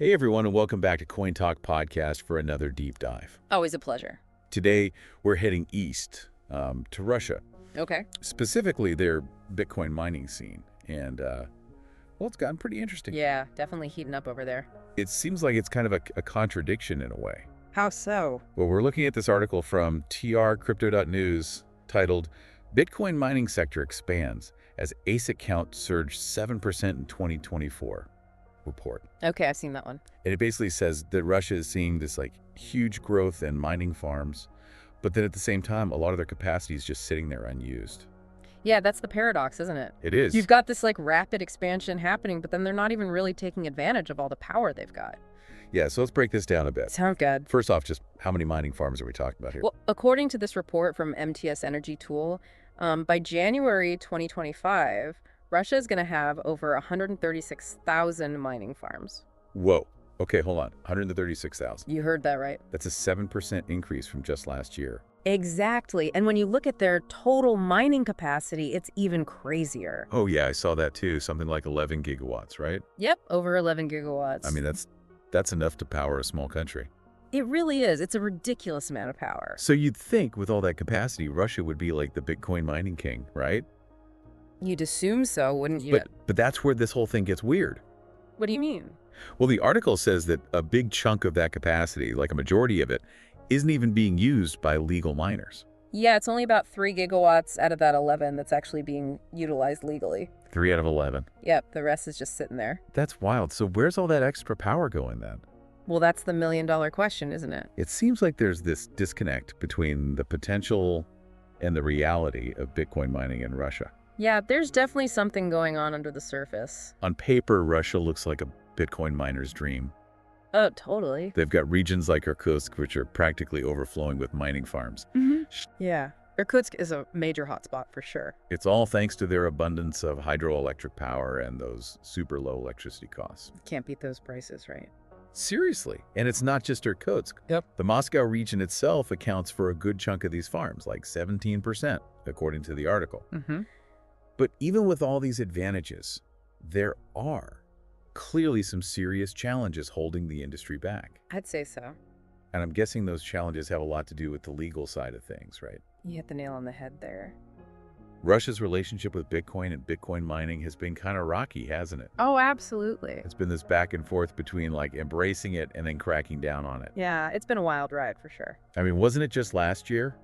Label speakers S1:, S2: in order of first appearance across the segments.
S1: Hey everyone, and welcome back to CoinTalk Podcast for another deep dive.
S2: Always a pleasure.
S1: Today, we're heading east to Russia,
S2: Okay.
S1: specifically their Bitcoin mining scene. And, well, it's gotten pretty interesting.
S2: Yeah, definitely heating up over there.
S1: It seems like it's kind of a contradiction in a way.
S2: How so?
S1: Well, we're looking at this article from trcrypto.news titled, Bitcoin Mining Sector Expands as ASIC Count Surged 7% in 2024. Report.
S2: Okay, I've seen that one.
S1: And it basically says that Russia is seeing this huge growth in mining farms, but then at the same time, a lot of their capacity is just sitting there unused.
S2: Yeah, that's the paradox, isn't it?
S1: It is.
S2: You've got this rapid expansion happening, but then they're not even really taking advantage of all the power they've got.
S1: Yeah, so let's break this down a bit.
S2: Sound good.
S1: First off, just how many mining farms are we talking about here?
S2: Well, according to this report from MTS Energy Tool, by January 2025, Russia is going to have over 136,000 mining farms.
S1: Whoa. Okay, hold on. 136,000.
S2: You heard that right.
S1: That's a 7% increase from just last year.
S2: Exactly. And when you look at their total mining capacity, it's even crazier.
S1: Oh yeah, I saw that too. Something like 11 gigawatts, right?
S2: Yep, over 11 gigawatts.
S1: I mean, that's enough to power a small country.
S2: It really is. It's a ridiculous amount of power.
S1: So you'd think with all that capacity, Russia would be like the Bitcoin mining king, right?
S2: You'd assume so, wouldn't you?
S1: But that's where this whole thing gets weird.
S2: What do you mean?
S1: Well, the article says that a big chunk of that capacity, like a majority of it, isn't even being used by legal miners.
S2: Yeah, it's only about 3 gigawatts out of that 11 that's actually being utilized legally.
S1: 3 out of 11.
S2: Yep, the rest is just sitting there.
S1: That's wild. So where's all that extra power going then?
S2: Well, that's the million-dollar question, isn't it?
S1: It seems like there's this disconnect between the potential and the reality of Bitcoin mining in Russia.
S2: Yeah, there's definitely something going on under the surface.
S1: On paper, Russia looks like a Bitcoin miner's dream.
S2: Oh, totally.
S1: They've got regions like Irkutsk, which are practically overflowing with mining farms.
S2: Yeah. Irkutsk is a major hotspot for sure.
S1: It's all thanks to their abundance of hydroelectric power and those super low electricity costs.
S2: Can't beat those prices, right?
S1: Seriously. And it's not just Irkutsk.
S2: Yep.
S1: The Moscow region itself accounts for a good chunk of these farms, like 17%, according to the article. But even with all these advantages, there are clearly some serious challenges holding the industry back.
S2: I'd say so.
S1: And I'm guessing those challenges have a lot to do with the legal side of things, right?
S2: You hit the nail on the head there.
S1: Russia's relationship with Bitcoin and Bitcoin mining has been kind of rocky, hasn't it?
S2: Oh, absolutely.
S1: It's been this back and forth between embracing it and then cracking down on it.
S2: Yeah, it's been a wild ride for sure.
S1: I mean, wasn't it just last year,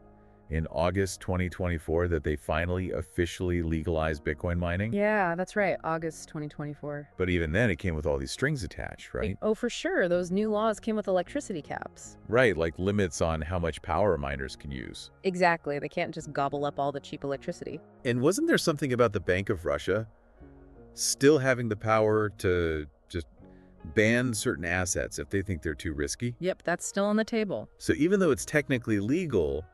S1: in August 2024, that they finally officially legalized Bitcoin mining?
S2: Yeah, that's right. August 2024.
S1: But even then, it came with all these strings attached, right?
S2: Oh, for sure. Those new laws came with electricity caps.
S1: Right, like limits on how much power miners can use.
S2: Exactly. They can't just gobble up all the cheap electricity.
S1: And wasn't there something about the Bank of Russia still having the power to just ban certain assets if they think they're too risky?
S2: Yep, that's still on the table.
S1: So even though it's technically legal,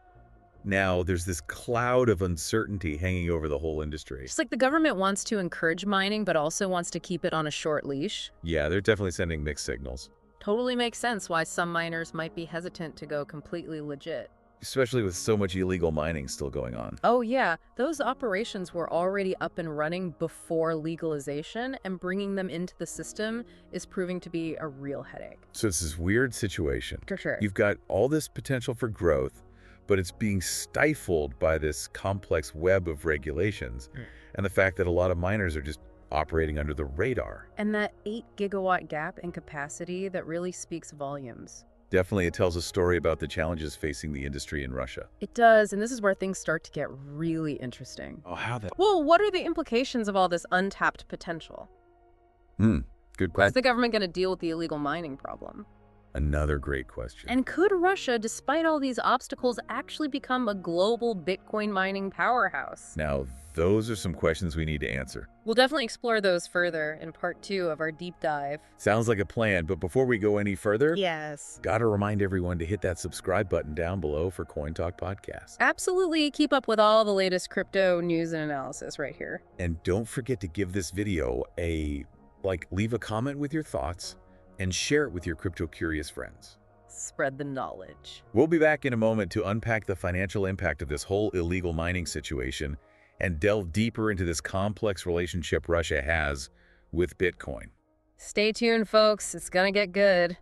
S1: now there's this cloud of uncertainty hanging over the whole industry.
S2: Just like the government wants to encourage mining, but also wants to keep it on a short leash.
S1: Yeah, they're definitely sending mixed signals.
S2: Totally makes sense why some miners might be hesitant to go completely legit.
S1: Especially with so much illegal mining still going on.
S2: Oh yeah, those operations were already up and running before legalization, and bringing them into the system is proving to be a real headache.
S1: So it's this weird situation.
S2: For sure.
S1: You've got all this potential for growth, but it's being stifled by this complex web of regulations and the fact that a lot of miners are just operating under the radar.
S2: And that 8 gigawatt gap in capacity that really speaks volumes.
S1: Definitely, it tells a story about the challenges facing the industry in Russia.
S2: It does, and this is where things start to get really interesting.
S1: Oh, how that?
S2: Well, what are the implications of all this untapped potential?
S1: Good
S2: How's
S1: question.
S2: the government going to deal with the illegal mining problem?
S1: Another great question.
S2: And could Russia, despite all these obstacles, actually become a global Bitcoin mining powerhouse?
S1: Now, those are some questions we need to answer.
S2: We'll definitely explore those further in part 2 of our deep dive.
S1: Sounds like a plan, but before we go any further,
S2: Yes.
S1: gotta remind everyone to hit that subscribe button down below for CoinTalk Podcast.
S2: Absolutely. Keep up with all the latest crypto news and analysis right here.
S1: And don't forget to give this video leave a comment with your thoughts and share it with your crypto-curious friends.
S2: Spread the knowledge.
S1: We'll be back in a moment to unpack the financial impact of this whole illegal mining situation and delve deeper into this complex relationship Russia has with Bitcoin.
S2: Stay tuned, folks. It's gonna get good.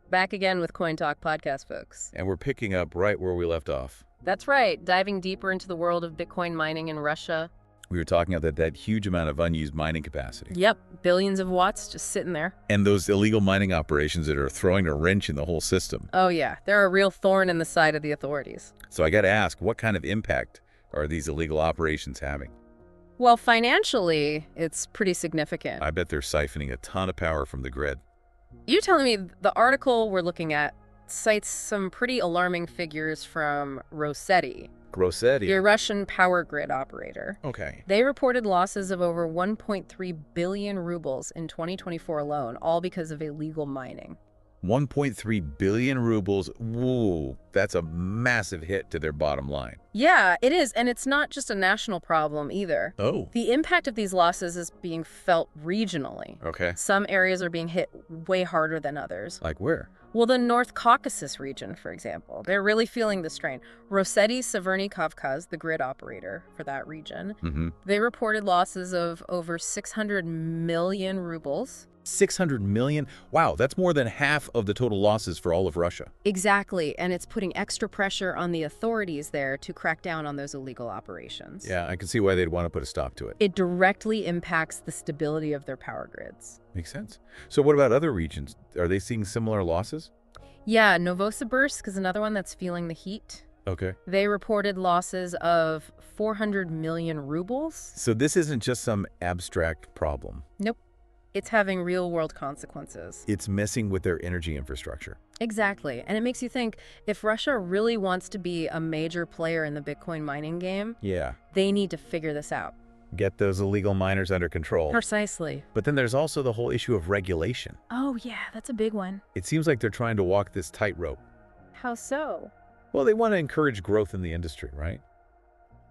S2: Back again with CoinTalk Podcast, folks.
S1: And we're picking up right where we left off.
S2: That's right. Diving deeper into the world of Bitcoin mining in Russia.
S1: We were talking about that huge amount of unused mining capacity.
S2: Yep. Billions of watts just sitting there.
S1: And those illegal mining operations that are throwing a wrench in the whole system.
S2: Oh, yeah. They're a real thorn in the side of the authorities.
S1: So I got to ask, what kind of impact are these illegal operations having?
S2: Well, financially, it's pretty significant.
S1: I bet they're siphoning a ton of power from the grid.
S2: You telling me the article we're looking at cites some pretty alarming figures from Rossetti, the Russian power grid operator.
S1: Okay.
S2: They reported losses of over 1.3 billion rubles in 2024 alone, all because of illegal mining.
S1: 1.3 billion rubles. Whoa, that's a massive hit to their bottom line.
S2: Yeah, it is. And it's not just a national problem either.
S1: Oh.
S2: The impact of these losses is being felt regionally.
S1: Okay.
S2: Some areas are being hit way harder than others.
S1: Like where?
S2: Well, the North Caucasus region, for example, they're really feeling the strain. Rossetti Severny Kavkaz, the grid operator for that region, they reported losses of over 600 million rubles.
S1: 600 million? Wow, that's more than half of the total losses for all of Russia.
S2: Exactly, and it's putting extra pressure on the authorities there to crack down on those illegal operations.
S1: Yeah, I can see why they'd want to put a stop to it.
S2: It directly impacts the stability of their power grids.
S1: Makes sense. So what about other regions? Are they seeing similar losses?
S2: Yeah, Novosibirsk is another one that's feeling the heat.
S1: Okay.
S2: They reported losses of 400 million rubles.
S1: So this isn't just some abstract problem.
S2: Nope. It's having real-world consequences.
S1: It's messing with their energy infrastructure.
S2: Exactly. And it makes you think, if Russia really wants to be a major player in the Bitcoin mining game, they need to figure this out.
S1: Get those illegal miners under control.
S2: Precisely.
S1: But then there's also the whole issue of regulation.
S2: Oh, yeah, that's a big one.
S1: It seems like they're trying to walk this tightrope.
S2: How so?
S1: Well, they want to encourage growth in the industry, right?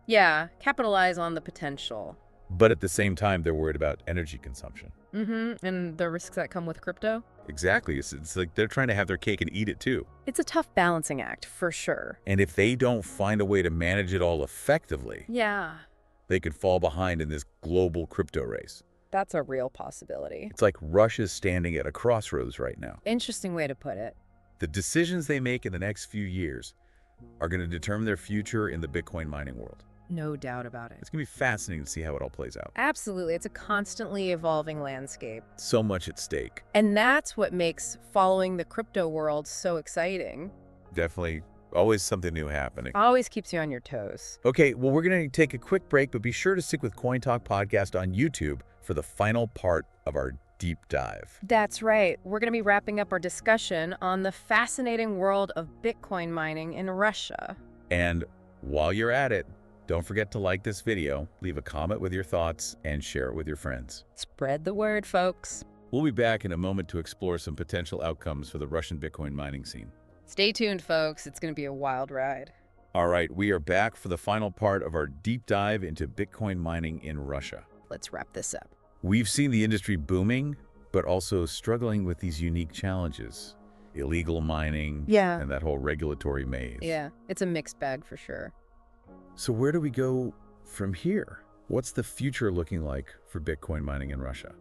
S2: Yeah, capitalize on the potential.
S1: But at the same time, they're worried about energy consumption.
S2: And the risks that come with crypto?
S1: Exactly. It's like they're trying to have their cake and eat it too.
S2: It's a tough balancing act, for sure.
S1: And if they don't find a way to manage it all effectively, they could fall behind in this global crypto race.
S2: That's a real possibility.
S1: It's like Russia's standing at a crossroads right now.
S2: Interesting way to put it.
S1: The decisions they make in the next few years are going to determine their future in the Bitcoin mining world.
S2: No doubt about it.
S1: It's going to be fascinating to see how it all plays out.
S2: Absolutely. It's a constantly evolving landscape.
S1: So much at stake.
S2: And that's what makes following the crypto world so exciting.
S1: Definitely always something new happening.
S2: Always keeps you on your toes.
S1: Okay, well, we're going to take a quick break, but be sure to stick with CoinTalk Podcast on YouTube for the final part of our deep dive.
S2: That's right. We're going to be wrapping up our discussion on the fascinating world of Bitcoin mining in Russia.
S1: And while you're at it, don't forget to like this video, leave a comment with your thoughts, and share it with your friends.
S2: Spread the word, folks.
S1: We'll be back in a moment to explore some potential outcomes for the Russian Bitcoin mining scene.
S2: Stay tuned, folks. It's going to be a wild ride.
S1: All right, we are back for the final part of our deep dive into Bitcoin mining in Russia.
S2: Let's wrap this up.
S1: We've seen the industry booming, but also struggling with these unique challenges. Illegal mining, and that whole regulatory maze.
S2: Yeah, it's a mixed bag for sure.
S1: So where do we go from here? What's the future looking like for Bitcoin mining in Russia?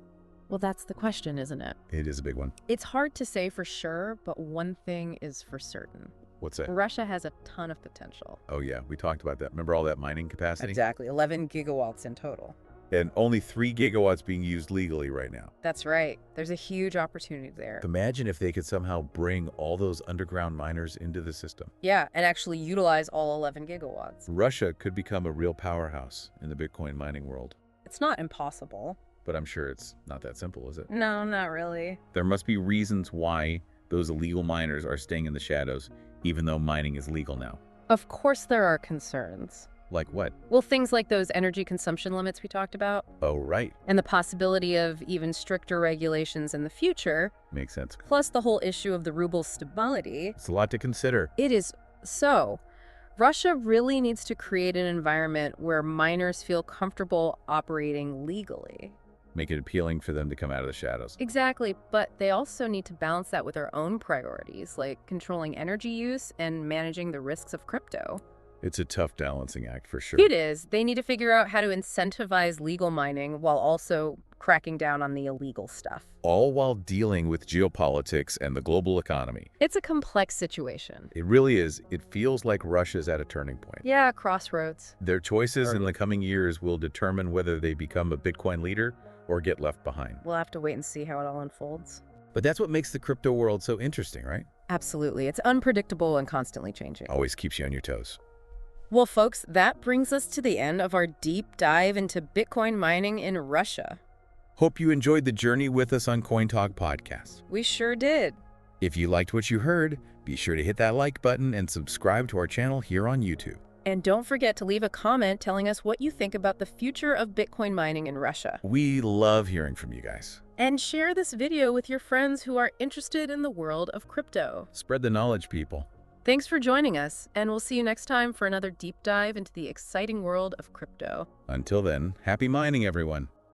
S2: Well, that's the question, isn't it?
S1: It is a big one.
S2: It's hard to say for sure, but one thing is for certain.
S1: What's that?
S2: Russia has a ton of potential.
S1: Oh, yeah. We talked about that. Remember all that mining capacity?
S2: Exactly. 11 gigawatts in total.
S1: And only 3 gigawatts being used legally right now.
S2: That's right. There's a huge opportunity there.
S1: Imagine if they could somehow bring all those underground miners into the system.
S2: Yeah, and actually utilize all 11 gigawatts.
S1: Russia could become a real powerhouse in the Bitcoin mining world.
S2: It's not impossible.
S1: But I'm sure it's not that simple, is it?
S2: No, not really.
S1: There must be reasons why those illegal miners are staying in the shadows, even though mining is legal now.
S2: Of course there are concerns.
S1: Like what?
S2: Well, things like those energy consumption limits we talked about.
S1: Oh, right.
S2: And the possibility of even stricter regulations in the future.
S1: Makes sense.
S2: Plus the whole issue of the ruble's stability.
S1: It's a lot to consider.
S2: It is. So, Russia really needs to create an environment where miners feel comfortable operating legally.
S1: Make it appealing for them to come out of the shadows.
S2: Exactly, but they also need to balance that with their own priorities, like controlling energy use and managing the risks of crypto.
S1: It's a tough balancing act for sure.
S2: It is. They need to figure out how to incentivize legal mining while also cracking down on the illegal stuff.
S1: All while dealing with geopolitics and the global economy.
S2: It's a complex situation.
S1: It really is. It feels like Russia's at a turning point.
S2: Yeah, crossroads.
S1: Their choices in the coming years will determine whether they become a Bitcoin leader or get left behind.
S2: We'll have to wait and see how it all unfolds.
S1: But that's what makes the crypto world so interesting, right?
S2: Absolutely. It's unpredictable and constantly changing.
S1: Always keeps you on your toes.
S2: Well, folks, that brings us to the end of our deep dive into Bitcoin mining in Russia.
S1: Hope you enjoyed the journey with us on CoinTalk Podcast.
S2: We sure did.
S1: If you liked what you heard, be sure to hit that like button and subscribe to our channel here on YouTube.
S2: And don't forget to leave a comment telling us what you think about the future of Bitcoin mining in Russia.
S1: We love hearing from you guys.
S2: And share this video with your friends who are interested in the world of crypto.
S1: Spread the knowledge, people.
S2: Thanks for joining us, and we'll see you next time for another deep dive into the exciting world of crypto.
S1: Until then, happy mining, everyone.